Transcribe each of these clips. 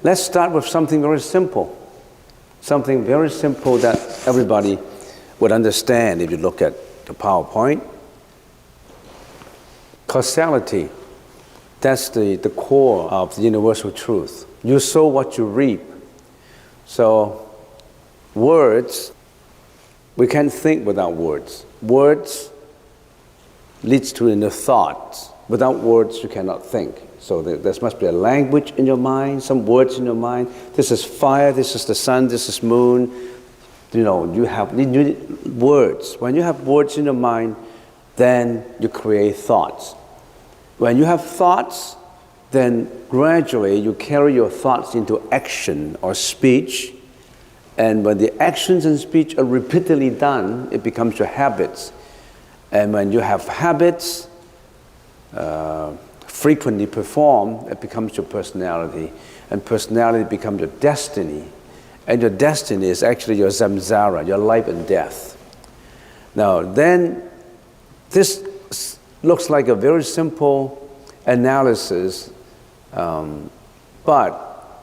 Let's start with something very simple. Something very simple that everybody would understand if you look at the PowerPoint. Causality. That's the core of the universal truth. You sow what you reap. So, words, we can't think without words. Words leads to inner thoughts. Without words, you cannot think. So there must be a language in your mind, some words in your mind. This is fire, this is the sun, this is moon. You know, you need words. When you have words in your mind, then you create thoughts. When you have thoughts, then gradually you carry your thoughts into action or speech. And when the actions and speech are repeatedly done, it becomes your habits. And when you have habits, frequently perform, it becomes your personality. And personality becomes your destiny. And your destiny is actually your samsara, your life and death. Now then, this looks like a very simple analysis, but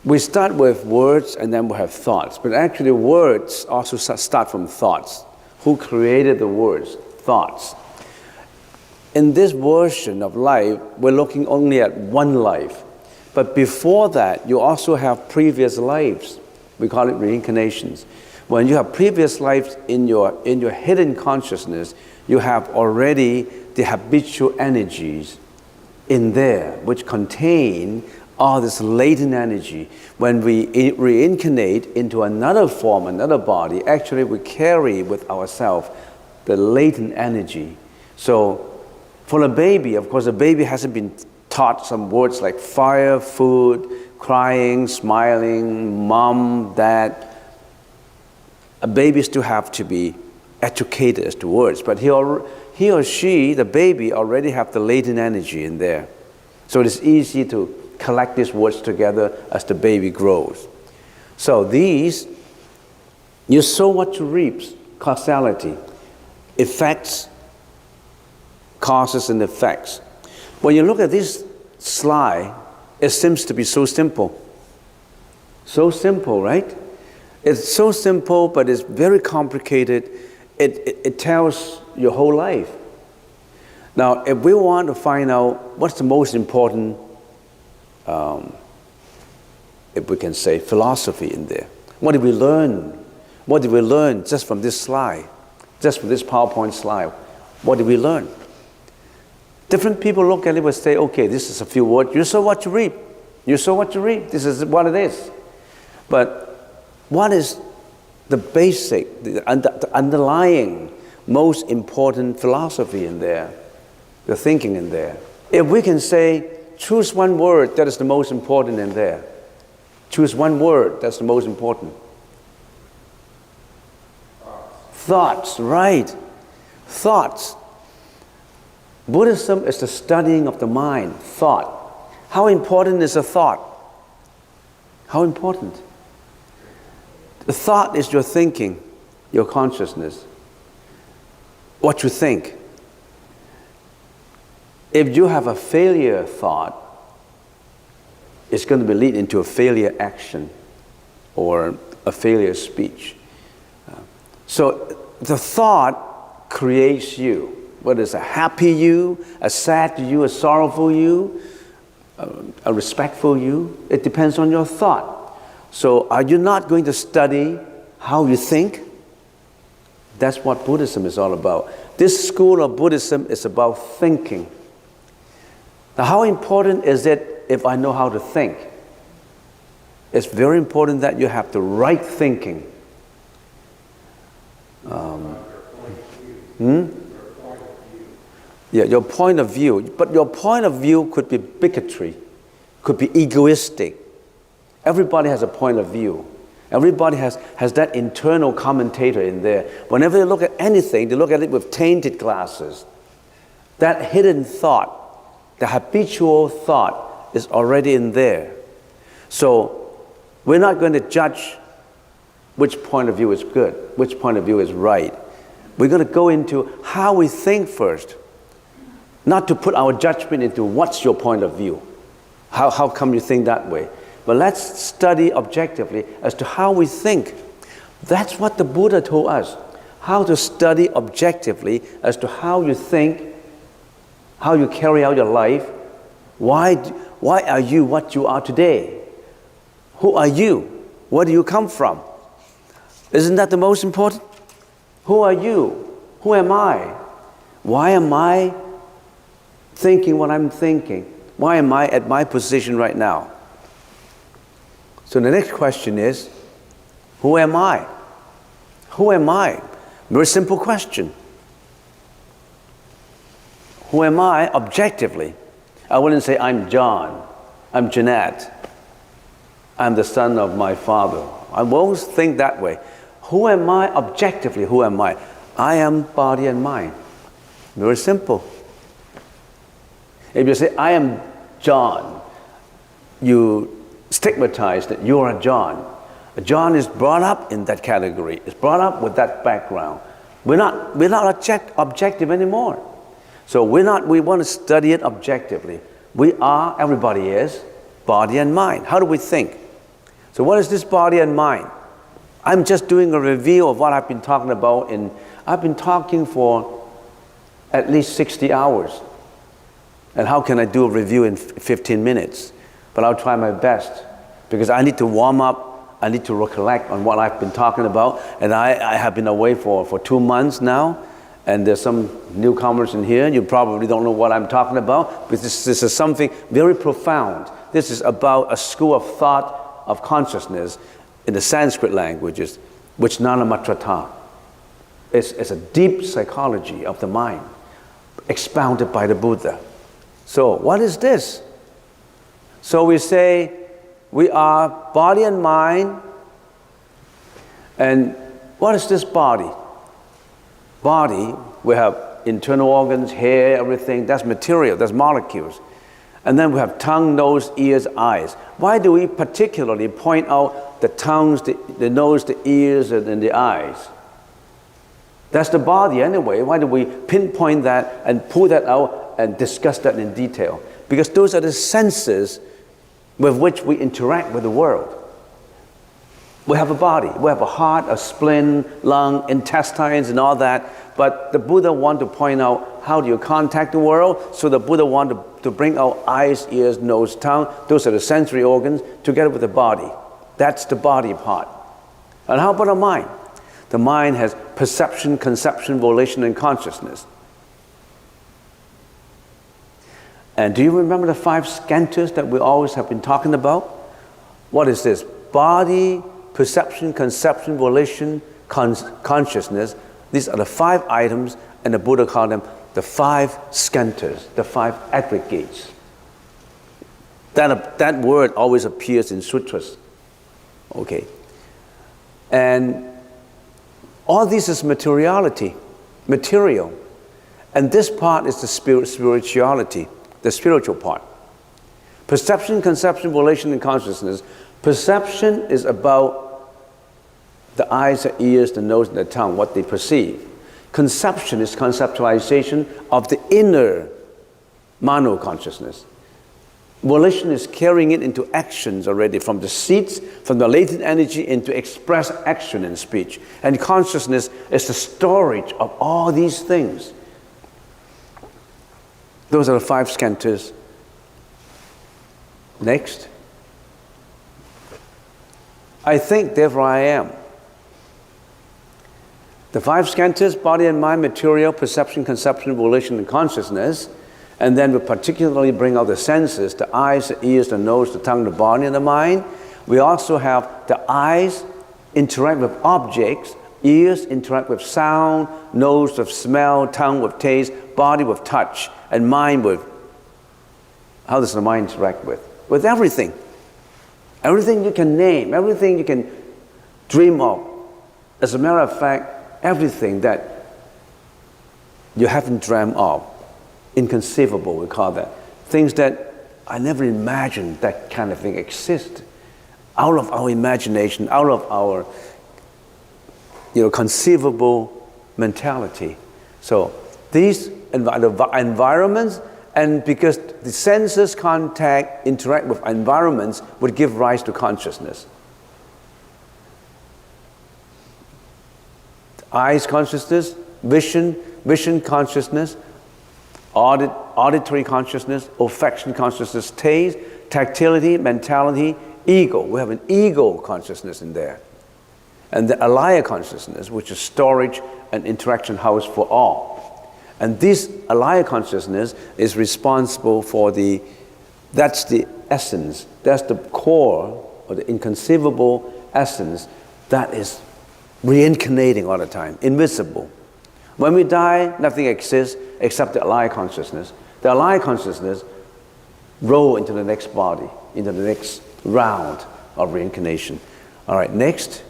we start with words and then we have thoughts. But actually words also start from thoughts. Who created the words? Thoughts. In this version of life, we're looking only at one life. But before that, you also have previous lives. We call it reincarnations. When you have previous lives in your hidden consciousness, you have already the habitual energies in there, which contain all this latent energy. When we reincarnate into another form, another body, actually we carry with ourselves the latent energy. So, for a baby, of course, a baby hasn't been taught some words like fire, food, crying, smiling, mom, dad. A baby still have to be educated as to words, but he or she, the baby, already have the latent energy in there. So it's easy to collect these words together as the baby grows. So these, you sow what you reap, causality, effects, causes and effects. When you look at this slide, it seems to be so simple. So simple, right? It's so simple, but it's very complicated. It tells your whole life. Now, if we want to find out what's the most important, if we can say, philosophy in there. What did we learn? What did we learn just from this slide? Just from this PowerPoint slide? What did we learn? Different people look at it and say, okay, this is a few words. You sow what you reap. You sow what you reap. This is what it is. But what is the basic, the underlying, most important philosophy in there, the thinking in there? If we can say, choose one word that is the most important in there. Choose one word that's the most important. Thoughts, right. Thoughts. Buddhism is the studying of the mind, thought. How important is a thought? How important? The thought is your thinking, your consciousness, what you think. If you have a failure thought, it's going to lead into a failure action or a failure speech. So the thought creates you. Whether it's a happy you, a sad you, a sorrowful you, a respectful you, it depends on your thought. So are you not going to study how you think? That's what Buddhism is all about. This school of Buddhism is about thinking. Now, how important is it if I know how to think? It's very important that you have the right thinking. Yeah, your point of view. But your point of view could be bigotry, could be egoistic. Everybody has a point of view. Everybody has that internal commentator in there. Whenever they look at anything, they look at it with tainted glasses. That hidden thought, the habitual thought is already in there. So We're not going to judge which point of view is good, which point of view is right. We're going to go into how we think first, not to put our judgment into what's your point of view. How come you think that way? But let's study objectively as to how we think. That's what the Buddha told us, how to study objectively as to how you think, how you carry out your life. Why are you what you are today? Who are you? Where do you come from? Isn't that the most important? Who are you? Who am I? Why am I thinking what I'm thinking? Why am I at my position right now? So the next question is, who am I? Who am I? Very simple question. Who am I objectively? I wouldn't say I'm John, I'm Jeanette, I'm the son of my father. I won't think that way. Who am I objectively? Who am I? I am body and mind. Very simple. If you say, I am John, you stigmatize that you are a John. A John is brought up in that category, is brought up with that background. We're not objective anymore. So we want to study it objectively. We are, everybody is, body and mind. How do we think? So what is this body and mind? I'm just doing a review of what I've been talking about. I've been talking for at least 60 hours. And how can I do a review in 15 minutes? But I'll try my best because I need to warm up. I need to recollect on what I've been talking about. And I have been away for 2 months now. And there's some newcomers in here. You probably don't know what I'm talking about. But this is something very profound. This is about a school of thought of consciousness in the Sanskrit languages, which Nanamatrata. It's a deep psychology of the mind, expounded by the Buddha. So what is this? So we say we are body and mind. And what is this body? Body, we have internal organs, hair, everything. That's material, that's molecules. And then we have tongue, nose, ears, eyes. Why do we particularly point out the tongues, the nose, the ears, and the eyes? That's the body anyway. Why do we pinpoint that and pull that out and discuss that in detail? Because those are the senses with which we interact with the world. We have a body, we have a heart, a spleen, lung, intestines, and all that. But the Buddha wanted to point out how do you contact the world. So the Buddha wanted to bring out eyes, ears, nose, tongue. Those are the sensory organs together with the body. That's the body part. And how about the mind? The mind has perception, conception, volition, and consciousness. And do you remember the 5 skandhas that we always have been talking about? What is this? Body, perception, conception, volition, consciousness. These are the 5 items, and the Buddha called them the 5 skandhas, the 5 aggregates. That word always appears in sutras. Okay. And all this is materiality, material. And this part is the spirituality, the spiritual part. Perception, conception, volition, and consciousness. Perception is about the eyes, the ears, the nose, and the tongue, what they perceive. Conception is conceptualization of the inner mano consciousness. Volition is carrying it into actions already, from the seeds, from the latent energy into express action in speech. And consciousness is the storage of all these things. Those are the 5 skandhas. Next. I think, therefore I am. The 5 skandhas, body and mind, material, perception, conception, volition, and consciousness. And then we particularly bring out the senses, the eyes, the ears, the nose, the tongue, the body, and the mind. We also have the eyes interact with objects, ears interact with sound, nose with smell, tongue with taste, body with touch, and mind with, how does the mind interact with? With everything. Everything you can name, everything you can dream of. As a matter of fact, everything that you haven't dreamt of. Inconceivable, we call that. Things that I never imagined that kind of thing exists. out of our imagination, out of our conceivable mentality. So these environments, and because the senses contact, interact with environments, would give rise to consciousness. Eyes consciousness, vision consciousness, auditory consciousness, olfaction consciousness, taste, tactility, mentality, ego. We have an ego consciousness in there. And the alaya consciousness, which is storage and interaction house for all. And this alaya consciousness is responsible for that's the essence, that's the core, or the inconceivable essence that is reincarnating all the time, invisible. When we die, nothing exists except the alaya consciousness. The alaya consciousness roll into the next body, into the next round of reincarnation. All right, next.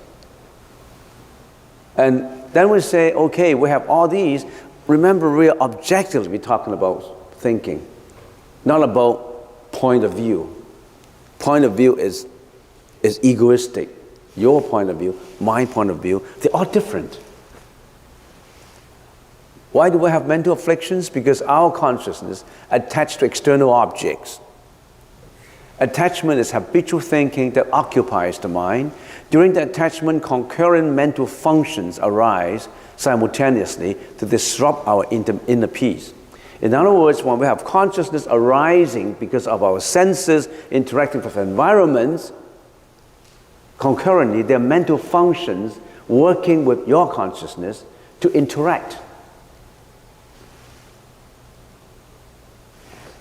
And then we say, okay, we have all these. Remember, we are objectively talking about thinking, not about point of view. Point of view is egoistic. Your point of view, my point of view, they're all different. Why do we have mental afflictions? Because our consciousness attached to external objects. Attachment is habitual thinking that occupies the mind. During the attachment, concurrent mental functions arise simultaneously to disrupt our inner peace. In other words, when we have consciousness arising because of our senses interacting with environments, concurrently, there are mental functions working with your consciousness to interact.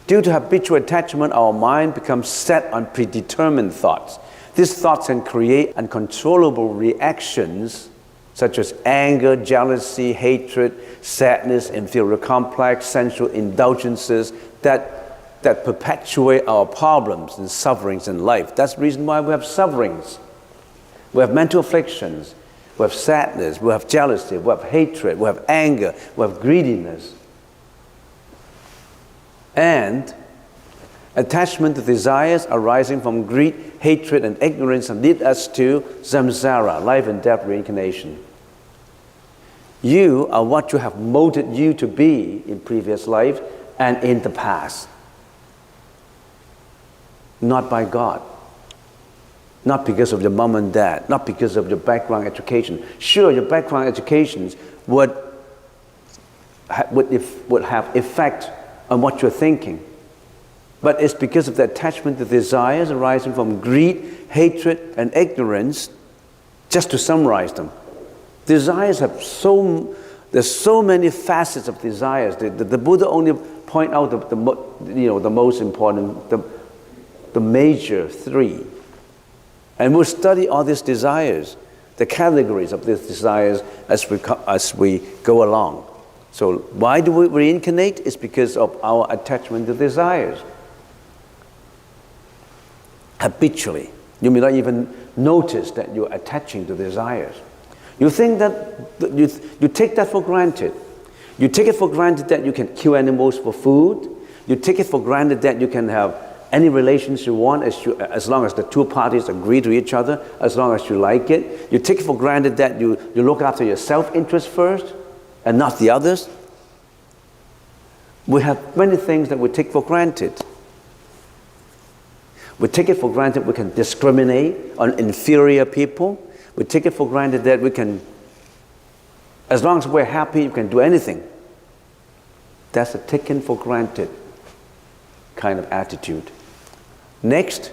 Due to habitual attachment, our mind becomes set on predetermined thoughts. These thoughts can create uncontrollable reactions such as anger, jealousy, hatred, sadness, inferior complex, sensual indulgences that perpetuate our problems and sufferings in life. That's the reason why we have sufferings. We have mental afflictions, we have sadness, we have jealousy, we have hatred, we have anger, we have greediness. And attachment to desires arising from greed, hatred, and ignorance lead us to samsara, life and death reincarnation. You are what you have molded you to be in previous life and in the past. Not by God. Not because of your mom and dad, not because of your background education. Sure, your background educations would have effect on what you're thinking. But it's because of the attachment to desires arising from greed, hatred, and ignorance, just to summarize them. Desires have there's so many facets of desires. The Buddha only point out the most important, the major three. And we'll study all these desires, the categories of these desires as we go along. So why do we reincarnate? It's because of our attachment to desires. Habitually. You may not even notice that you're attaching to desires. You think that, you take that for granted. You take it for granted that you can kill animals for food. You take it for granted that you can have any relations you want as long as the two parties agree to each other, as long as you like it. You take it for granted that you look after your self-interest first and not the others. We have many things that we take for granted. We take it for granted we can discriminate on inferior people. We take it for granted that we can, as long as we're happy, you can do anything. That's a taken for granted kind of attitude. Next,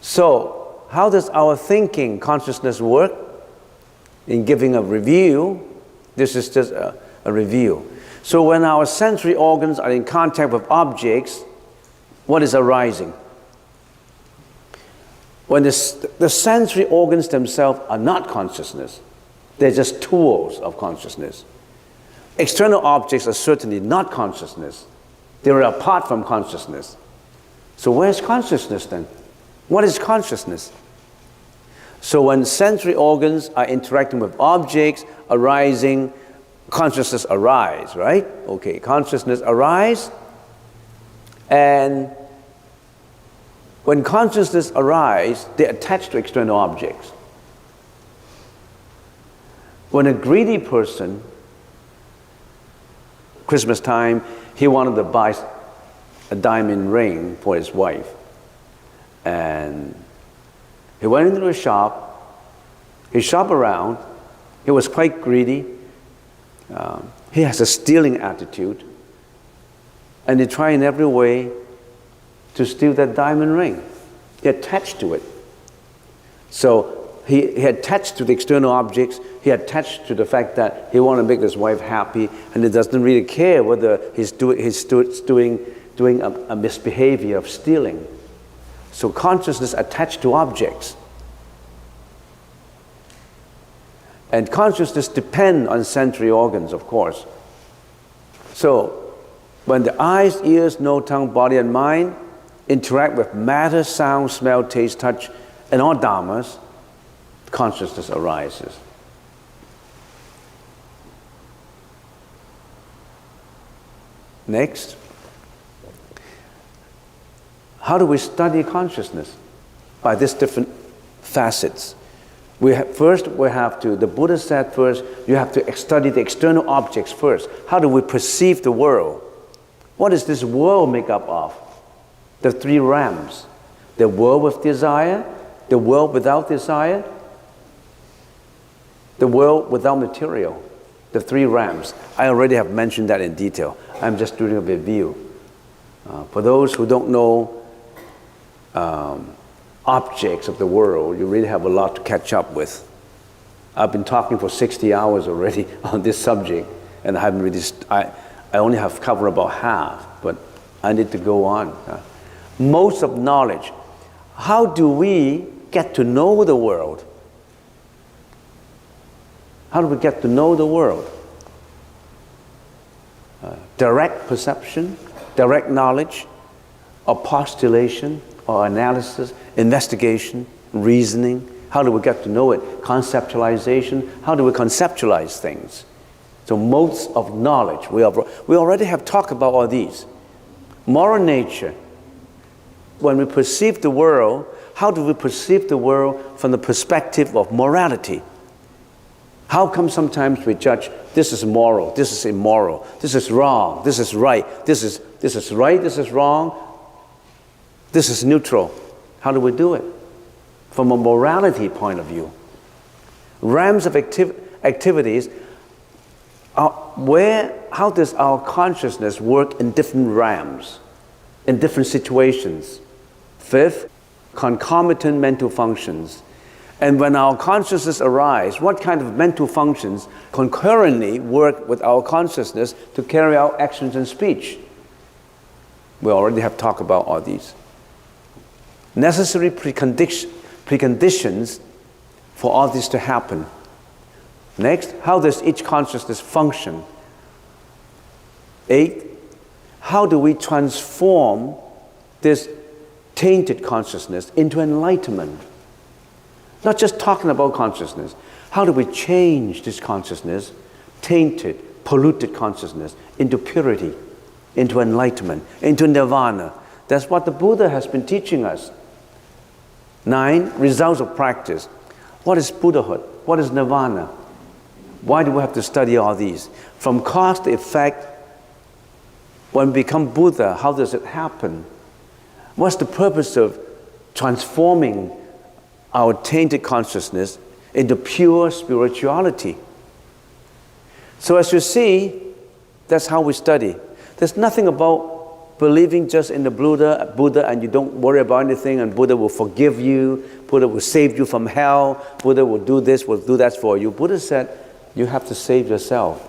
so how does our thinking consciousness work? In giving a review, this is just a review. So when our sensory organs are in contact with objects, what is arising? When the sensory organs themselves are not consciousness, they're just tools of consciousness. External objects are certainly not consciousness. They are apart from consciousness. So where's consciousness then? What is consciousness? So when sensory organs are interacting with objects arising, consciousness arise, right? Okay, consciousness arise, and When consciousness arises, they attach to external objects. When a greedy person, Christmas time, he wanted to buy a diamond ring for his wife. And he went into a shop, he shopped around, he was quite greedy, he has a stealing attitude, and he tried in every way to steal that diamond ring. He attached to it. So he attached to the external objects, he attached to the fact that he wanted to make his wife happy, and he doesn't really care whether he's doing a misbehavior of stealing. So consciousness attached to objects. And consciousness depends on sensory organs, of course. So when the eyes, ears, nose, tongue, body, and mind interact with matter, sound, smell, taste, touch, and all dhammas, consciousness arises. Next, how do we study consciousness? By these different facets. The Buddha said first, you have to study the external objects first. How do we perceive the world? What is this world made up of? The three realms. The world with desire, the world without desire, the world without material. The three realms. I already have mentioned that in detail. I'm just doing a review. For those who don't know objects of the world, you really have a lot to catch up with. I've been talking for 60 hours already on this subject, and I haven't really, I only have covered about half, but I need to go on. Modes of knowledge. How do we get to know the world? How do we get to know the world? Direct perception, direct knowledge, or postulation, or analysis, investigation, reasoning. How do we get to know it? Conceptualization. How do we conceptualize things? So modes of knowledge. We already have talked about all these. Moral nature. When we perceive the world, how do we perceive the world from the perspective of morality? How come sometimes we judge this is moral, this is immoral, this is wrong, this is right, this is right, this is wrong, this is neutral? How do we do it? From a morality point of view. Realms of activities, how does our consciousness work in different realms, in different situations? Fifth, concomitant mental functions. And when our consciousness arises, what kind of mental functions concurrently work with our consciousness to carry out actions and speech? We already have talked about all these. Necessary preconditions for all this to happen. Next, how does each consciousness function? Eighth, how do we transform this tainted consciousness into enlightenment? Not just talking about consciousness. How do we change this consciousness, tainted, polluted consciousness, into purity, into enlightenment, into nirvana? That's what the Buddha has been teaching us. 9, results of practice. What is Buddhahood? What is nirvana? Why do we have to study all these? From cause to effect, when we become Buddha, how does it happen? What's the purpose of transforming our tainted consciousness into pure spirituality? So as you see, that's how we study. There's nothing about believing just in the Buddha and you don't worry about anything, and Buddha will forgive you, Buddha will save you from hell, Buddha will do this, will do that for you. Buddha said you have to save yourself.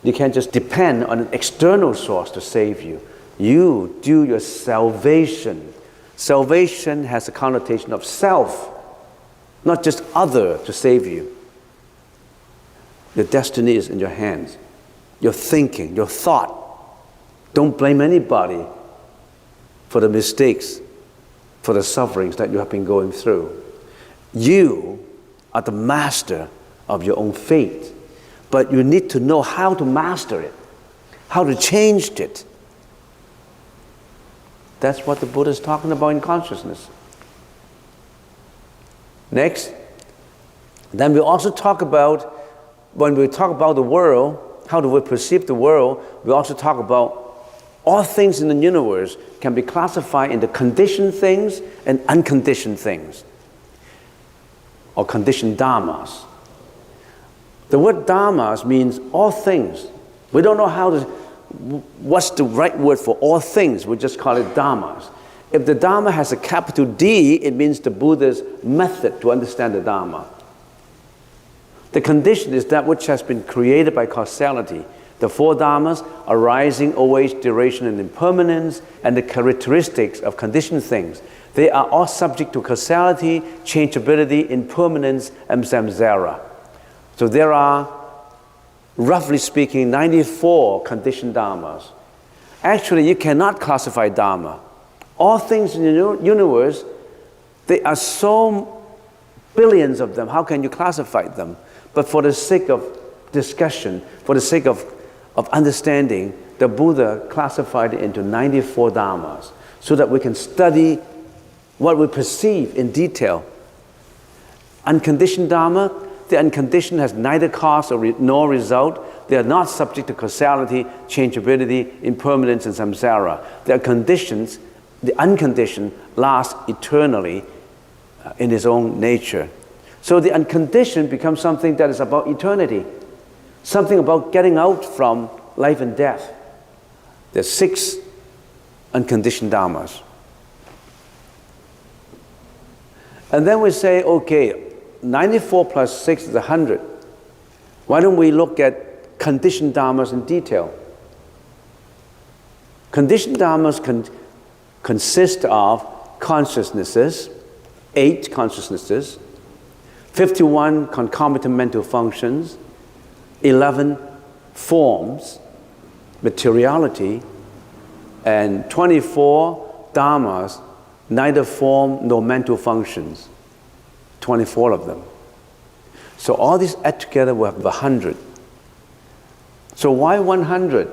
You can't just depend on an external source to save you. You do your salvation. Salvation has a connotation of self, not just other to save you. Your destiny is in your hands. Your thinking, your thought. Don't blame anybody for the mistakes, for the sufferings that you have been going through. You are the master of your own fate, but you need to know how to master it, how to change it. That's what the Buddha is talking about in consciousness. Next, then we also talk about, when we talk about the world, how do we perceive the world, we also talk about all things in the universe can be classified into conditioned things and unconditioned things, or conditioned dharmas. The word dharmas means all things. We don't know what's the right word for all things. We just call it dharmas. If the dharma has a capital D, it means the Buddha's method to understand the dharma. The condition is that which has been created by causality. The four dharmas, arising, always, duration, and impermanence, and the characteristics of conditioned things. They are all subject to causality, changeability, impermanence, and samsara. So there are, roughly speaking, 94 conditioned dharmas. Actually, you cannot classify dharma. All things in the universe, there are so billions of them. How can you classify them? But for the sake of discussion, for the sake of understanding, the Buddha classified it into 94 dharmas so that we can study what we perceive in detail. Unconditioned dharma, the unconditioned has neither cause nor result. They are not subject to causality, changeability, impermanence, and samsara. Their conditions, the unconditioned, last eternally in its own nature. So the unconditioned becomes something that is about eternity, something about getting out from life and death. There's 6 unconditioned dharmas. And then we say, okay, 94 plus 6 is 100. Why don't we look at conditioned dharmas in detail? Conditioned dharmas consist of consciousnesses, 8 consciousnesses, 51 concomitant mental functions, 11 forms, materiality, and 24 dharmas, neither form nor mental functions. 24 of them. So all these add together we have 100. So why 100?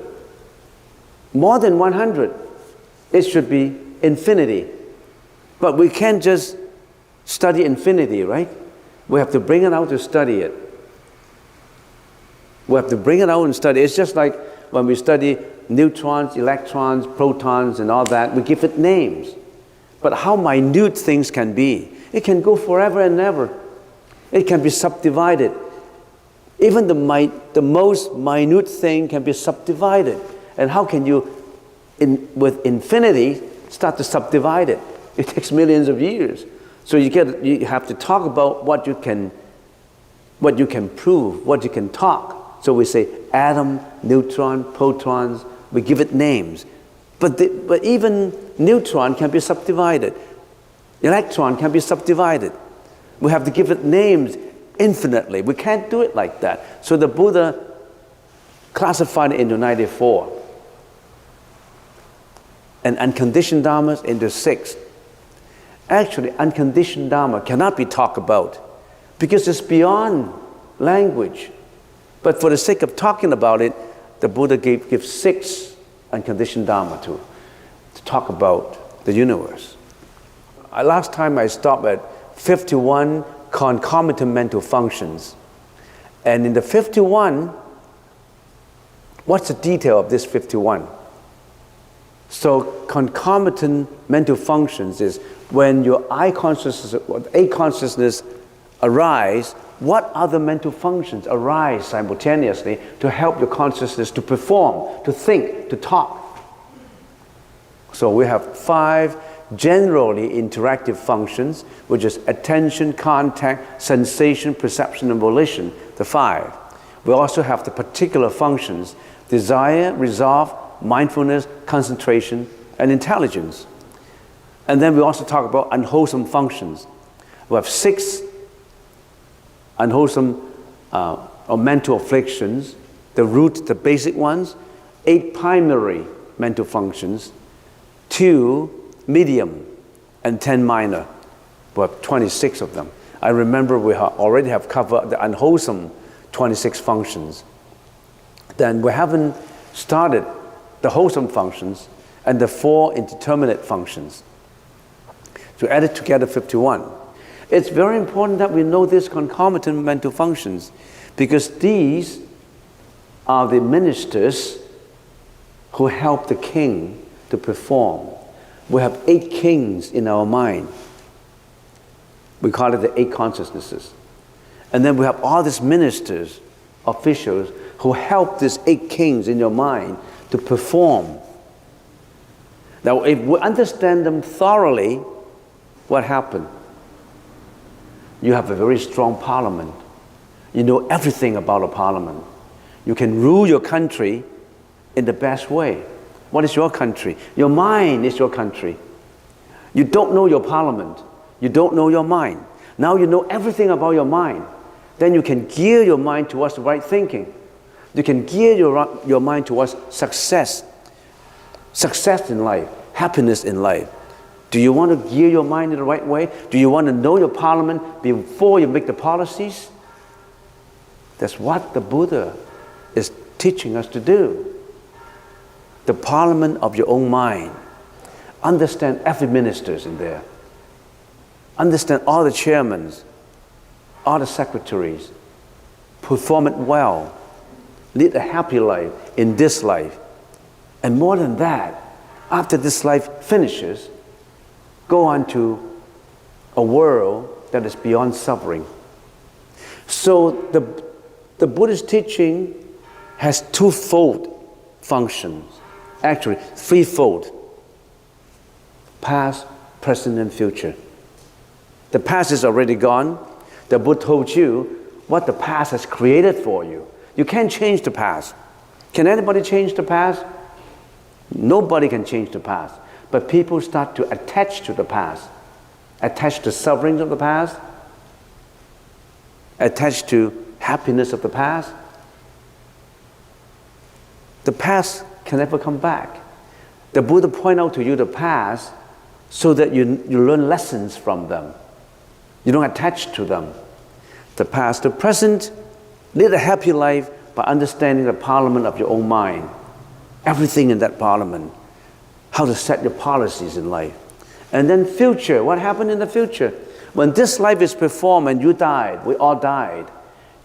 More than 100. It should be infinity. But we can't just study infinity, right? We have to bring it out to study it. We have to bring it out and study. It's just like when we study neutrons, electrons, protons, and all that, we give it names. But how minute things can be. It can go forever and ever. It can be subdivided. Even the most minute thing can be subdivided. And how can you, with infinity, start to subdivide it? It takes millions of years. So you have to talk about what you can prove, what you can talk. So we say atom, neutron, protons. We give it names. But even neutron can be subdivided. Electron can be subdivided. We have to give it names infinitely. We can't do it like that. So the Buddha classified it into 94. And unconditioned dharmas into 6. Actually, unconditioned dharma cannot be talked about because it's beyond language. But for the sake of talking about it, the Buddha gives 6 unconditioned dharma to talk about the universe. Last time I stopped at 51 concomitant mental functions. And in the 51, what's the detail of this 51? So concomitant mental functions is when your eye consciousness or A consciousness arise, what other mental functions arise simultaneously to help your consciousness to perform, to think, to talk? So we have 5 generally interactive functions, which is attention, contact, sensation, perception, and volition, the 5. We also have the particular functions, desire, resolve, mindfulness, concentration, and intelligence. And then we also talk about unwholesome functions. We have 6 unwholesome or mental afflictions, the root, the basic ones, 8 primary mental functions, 2 medium, and 10 minor. We have 26 of them. I remember we already have covered the unwholesome 26 functions. Then we haven't started the wholesome functions, and the 4 indeterminate functions. To add it together, 51. It's very important that we know these concomitant mental functions, because these are the ministers who help the king to perform. We have 8 kings in our mind. We call it the 8 consciousnesses. And then we have all these ministers, officials, who help these 8 kings in your mind to perform. Now, if we understand them thoroughly, what happened? You have a very strong parliament. You know everything about a parliament. You can rule your country in the best way. What is your country? Your mind is your country. You don't know your parliament. You don't know your mind. Now you know everything about your mind. Then you can gear your mind towards the right thinking. You can gear your mind towards success. Success in life, happiness in life. Do you want to gear your mind in the right way? Do you want to know your parliament before you make the policies? That's what the Buddha is teaching us to do. The parliament of your own mind. Understand every minister in there. Understand all the chairmen, all the secretaries. Perform it well. Lead a happy life in this life. And more than that, after this life finishes, go on to a world that is beyond suffering. So the Buddhist teaching has 2-fold functions. Actually, 3-fold. Past, present, and future. The past is already gone. The Buddha told you what the past has created for you. You can't change the past. Can anybody change the past? Nobody can change the past. But people start to attach to the past. Attach to sufferings of the past. Attach to happiness of the past. The past can never come back. The Buddha point out to you the past so that you learn lessons from them. You don't attach to them. The past, the present, lead a happy life by understanding the parliament of your own mind. Everything in that parliament. How to set your policies in life. And then future, what happened in the future? When this life is performed and you died, we all died,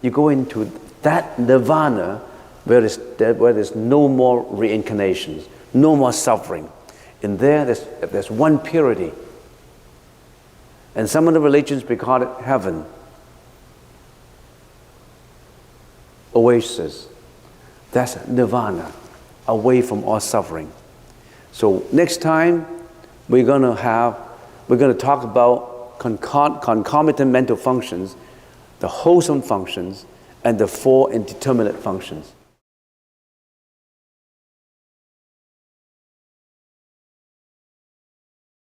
you go into that nirvana where there's no more reincarnations, no more suffering. In there's one purity. And some of the religions, we call it heaven. Oasis. That's nirvana, away from all suffering. So next time, we're going to talk about concomitant mental functions, the wholesome functions, and the 4 indeterminate functions.